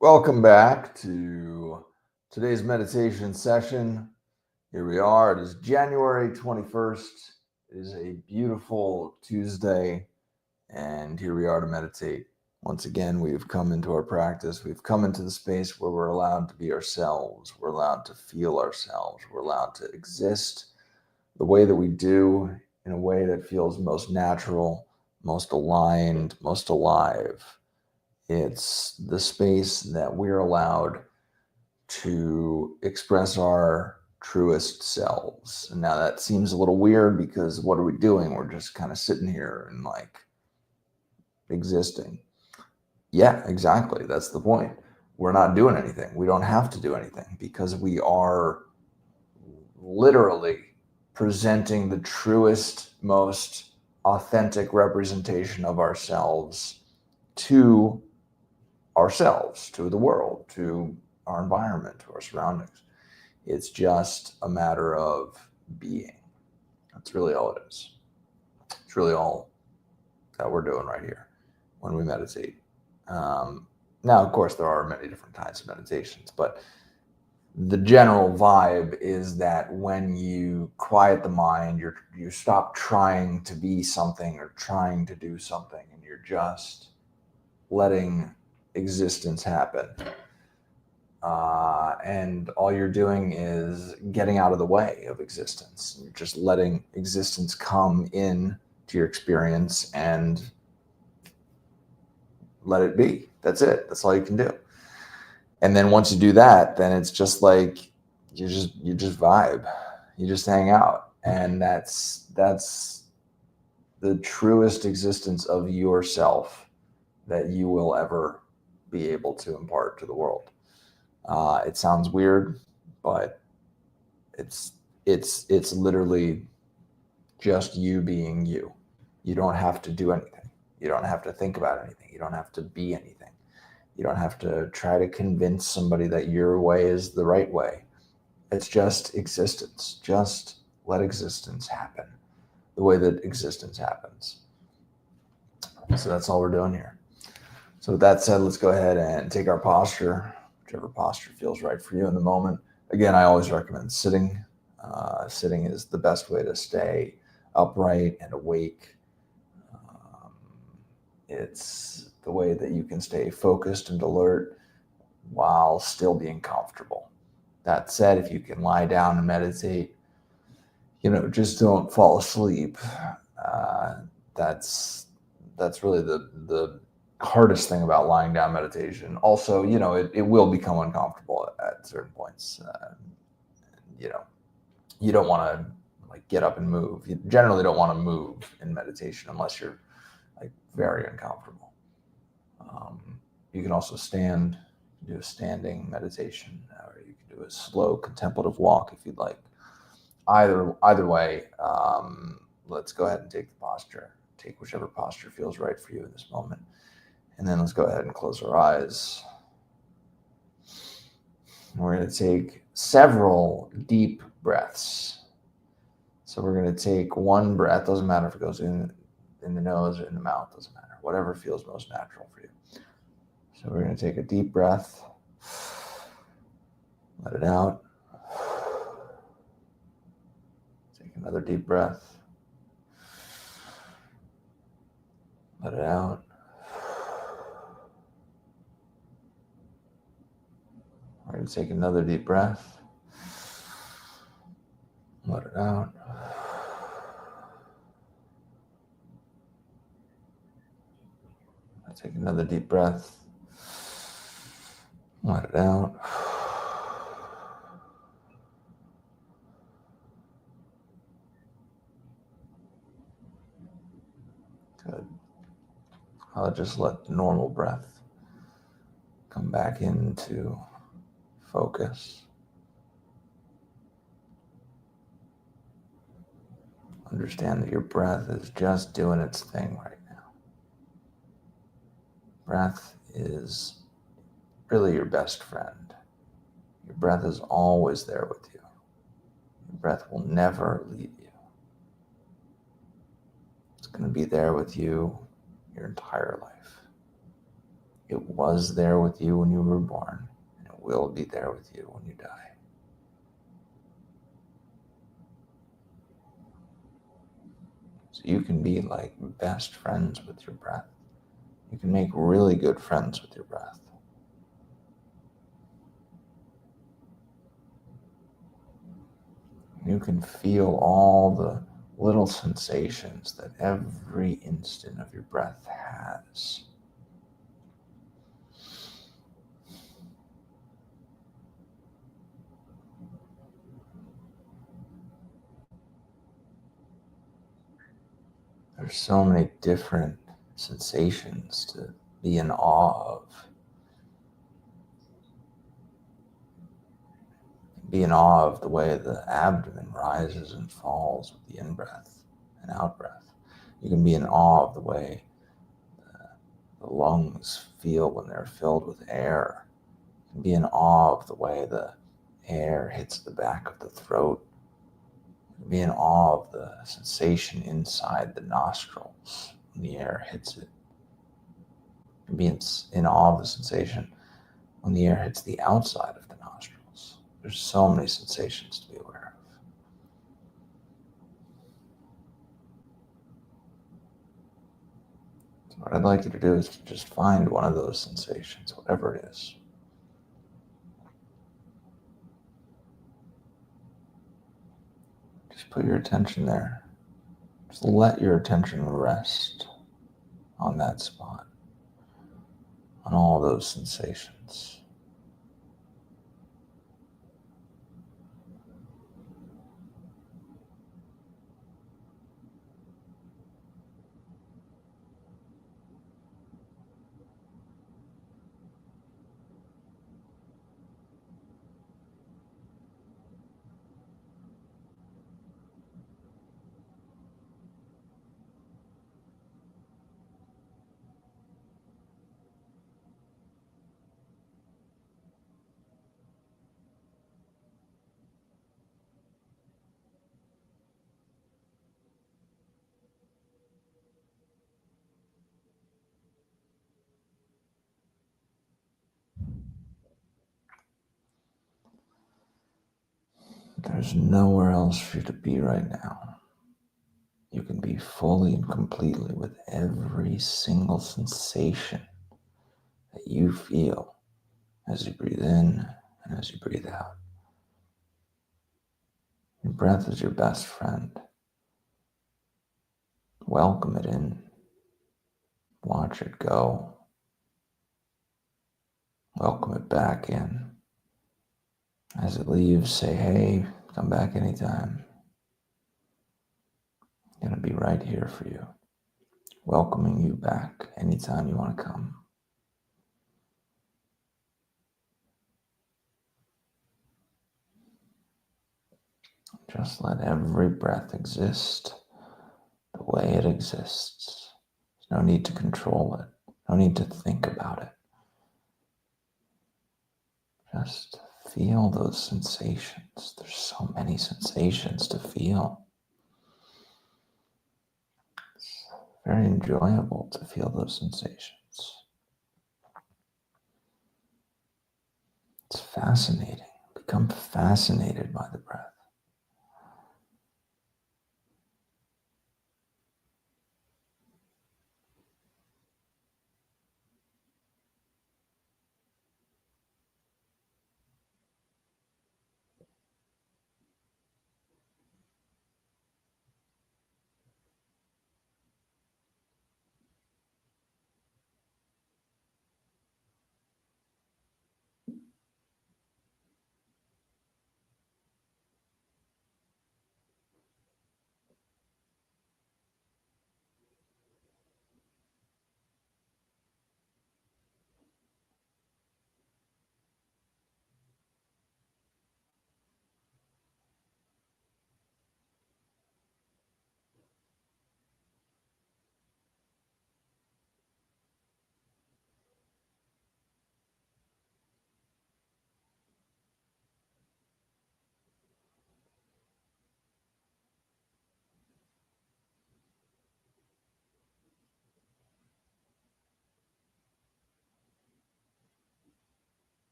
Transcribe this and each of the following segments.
Welcome back to today's meditation session. Here we are. It is January 21st. It is a beautiful Tuesday, and here we are to meditate. Once again, we've come into our practice. We've come into the space where we're allowed to be ourselves. We're allowed to feel ourselves. We're allowed to exist the way that we do in a way that feels most natural, most aligned, most alive. It's the space that we're allowed to express our truest selves. And now that seems a little weird because what are we doing? We're just kind of sitting here and existing. Yeah, exactly. That's the point. We're not doing anything. We don't have to do anything because we are literally presenting the truest, most authentic representation of ourselves to ourselves, to the world, to our environment, to our surroundings. It's just a matter of being. That's really all it is. It's really all that we're doing right here when we meditate. Now, of course, there are many different kinds of meditations, but the general vibe is that when you quiet the mind, you stop trying to be something or trying to do something, and you're just letting existence happen. And all you're doing is getting out of the way of existence. You're just letting existence come in to your experience and let it be. That's it. That's all you can do. And then once you do that, then it's just like you just vibe. You just hang out. And that's the truest existence of yourself that you will ever be able to impart to the world. It sounds weird, but it's literally just you being you. You don't have to do anything. You don't have to think about anything. You don't have to be anything. You don't have to try to convince somebody that your way is the right way. It's just existence. Just let existence happen the way that existence happens. So that's all we're doing here. So with that said, let's go ahead and take our posture, whichever posture feels right for you in the moment. Again, I always recommend sitting. Sitting is the best way to stay upright and awake. It's the way that you can stay focused and alert while still being comfortable. That said, if you can lie down and meditate, just don't fall asleep. Uh, that's really the hardest thing about lying down meditation. Also, it will become uncomfortable at certain points. You know, you don't want to get up and move. You generally don't want to move in meditation unless you're very uncomfortable. You can also stand, do a standing meditation, or you can do a slow contemplative walk if you'd like. Either way, let's go ahead and take the posture. Take whichever posture feels right for you in this moment. And then let's go ahead and close our eyes. We're going to take several deep breaths. So we're going to take one breath. Doesn't matter if it goes in the nose or in the mouth. Doesn't matter. Whatever feels most natural for you. So we're going to take a deep breath. Let it out. Take another deep breath. Let it out. We're going to take another deep breath. Let it out. Take another deep breath. Let it out. Good. I'll just let the normal breath come back into focus. Understand that your breath is just doing its thing right now. Breath is really your best friend. Your breath is always there with you. Your breath will never leave you. It's going to be there with you your entire life. It was there with you when you were born, and it will be there with you when you die. So you can be like best friends with your breath. You can make really good friends with your breath. You can feel all the little sensations that every instant of your breath has. There's so many different sensations to be in awe of. Be in awe of the way the abdomen rises and falls with the in-breath and out-breath. You can be in awe of the way the lungs feel when they're filled with air. You can be in awe of the way the air hits the back of the throat. You can be in awe of the sensation inside the nostrils when the air hits it. You can be in awe of the sensation when the air hits the outside of the nostrils. There's so many sensations to be aware of. So what I'd like you to do is to just find one of those sensations, whatever it is. Just put your attention there. Just let your attention rest on that spot, on all those sensations. There's nowhere else for you to be right now. You can be fully and completely with every single sensation that you feel as you breathe in and as you breathe out. Your breath is your best friend. Welcome it in. Watch it go. Welcome it back in. As it leaves, say, hey, come back anytime. I'm going to be right here for you, welcoming you back anytime you want to come. Just let every breath exist the way it exists. There's no need to control it, no need to think about it. Just feel those sensations. There's so many sensations to feel. It's very enjoyable to feel those sensations. It's fascinating. Become fascinated by the breath.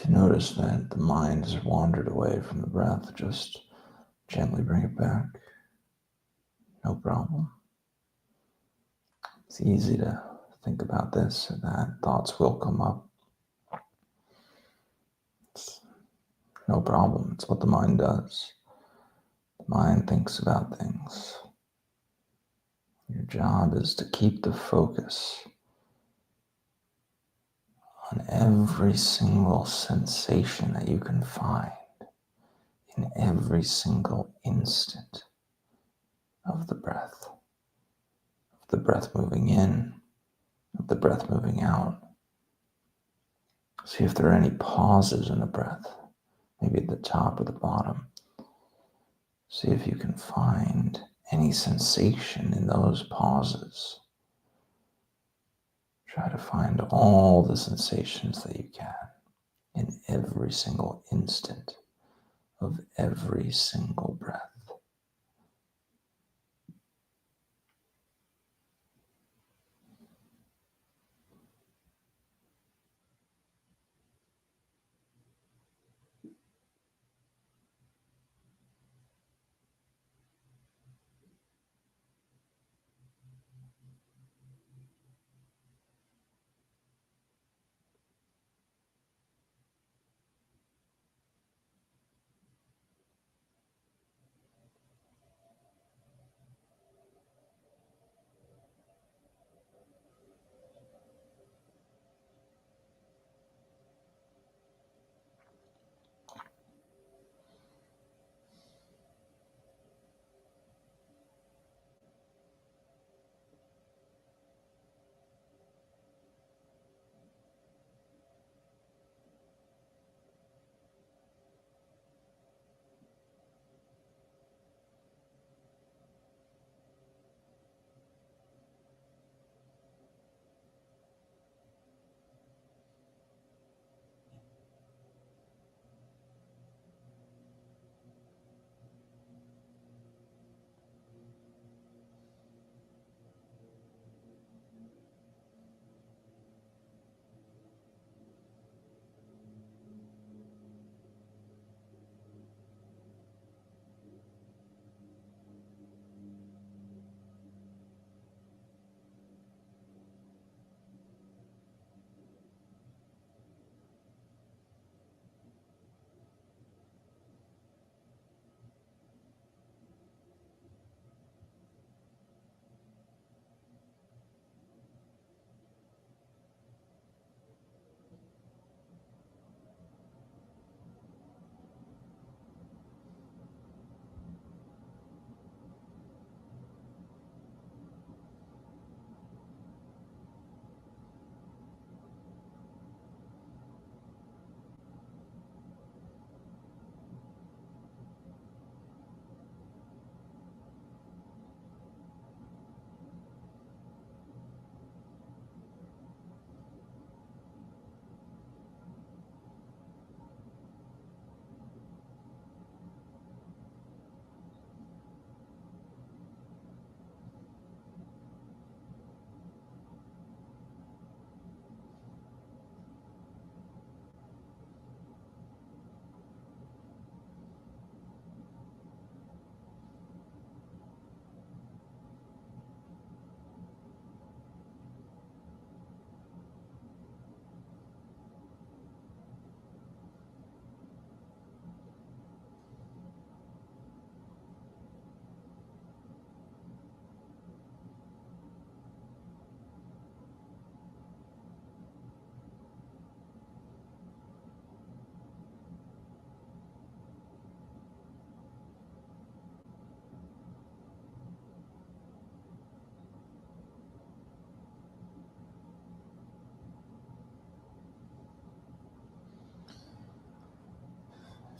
If you notice that the mind has wandered away from the breath, just gently bring it back. No problem. It's easy to think about this or that. Thoughts will come up. It's no problem. It's what the mind does. The mind thinks about things. Your job is to keep the focus on every single sensation that you can find in every single instant of the breath moving in, of the breath moving out. See if there are any pauses in the breath, maybe at the top or the bottom. See if you can find any sensation in those pauses. Try to find all the sensations that you can in every single instant of every single breath.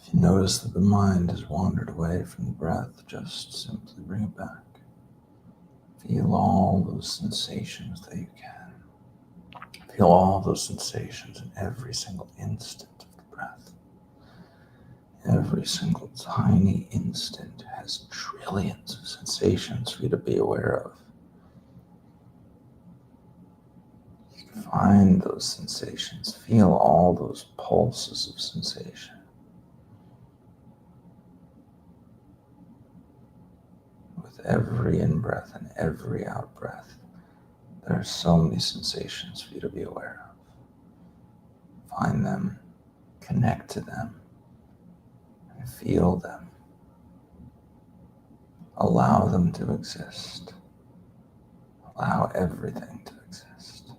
If you notice that the mind has wandered away from the breath, just simply bring it back. Feel all those sensations that you can. Feel all those sensations in every single instant of the breath. Every single tiny instant has trillions of sensations for you to be aware of. You can Find those sensations. Feel all those pulses of sensation. With every in-breath and every out-breath, there are so many sensations for you to be aware of. Find them, connect to them, and feel them. Allow them to exist. Allow everything to exist.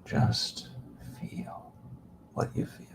Just feel what you feel.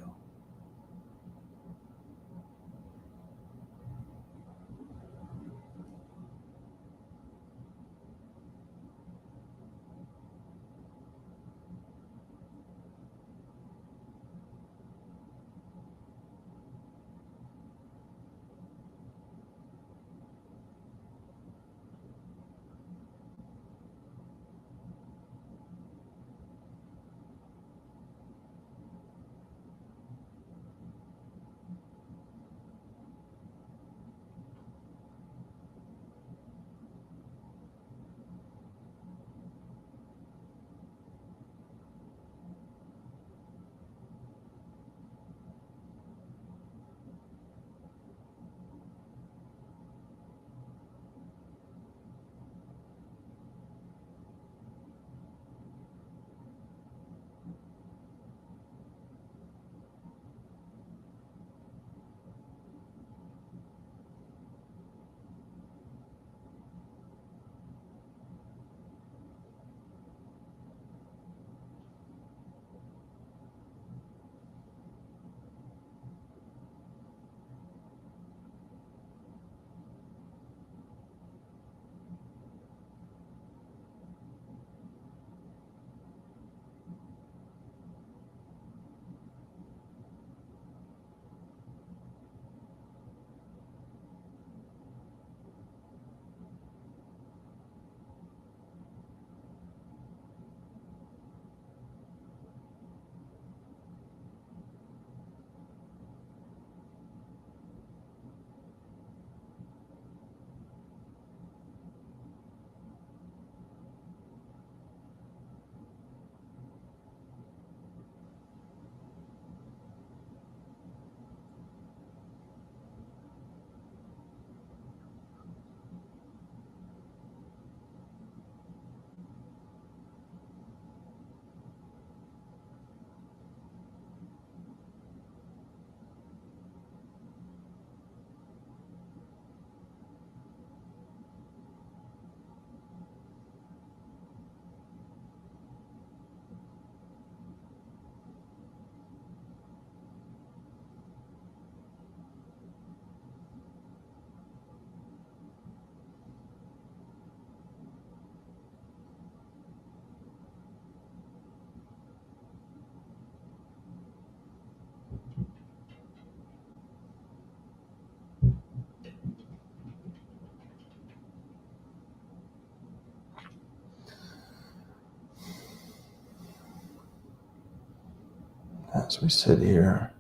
As we sit here,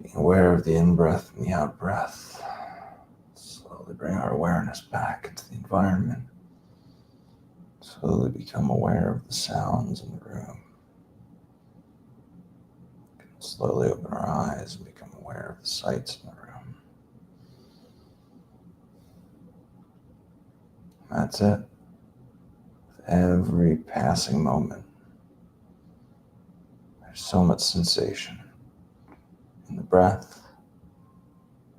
being aware of the in-breath and the out-breath, slowly bring our awareness back into the environment. Slowly become aware of the sounds in the room. Slowly open our eyes and become aware of the sights in the room. That's it. With every passing moment, there's so much sensation in the breath,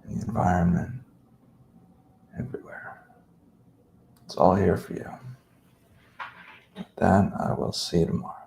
in the environment, everywhere. It's all here for you. With that, I will see you tomorrow.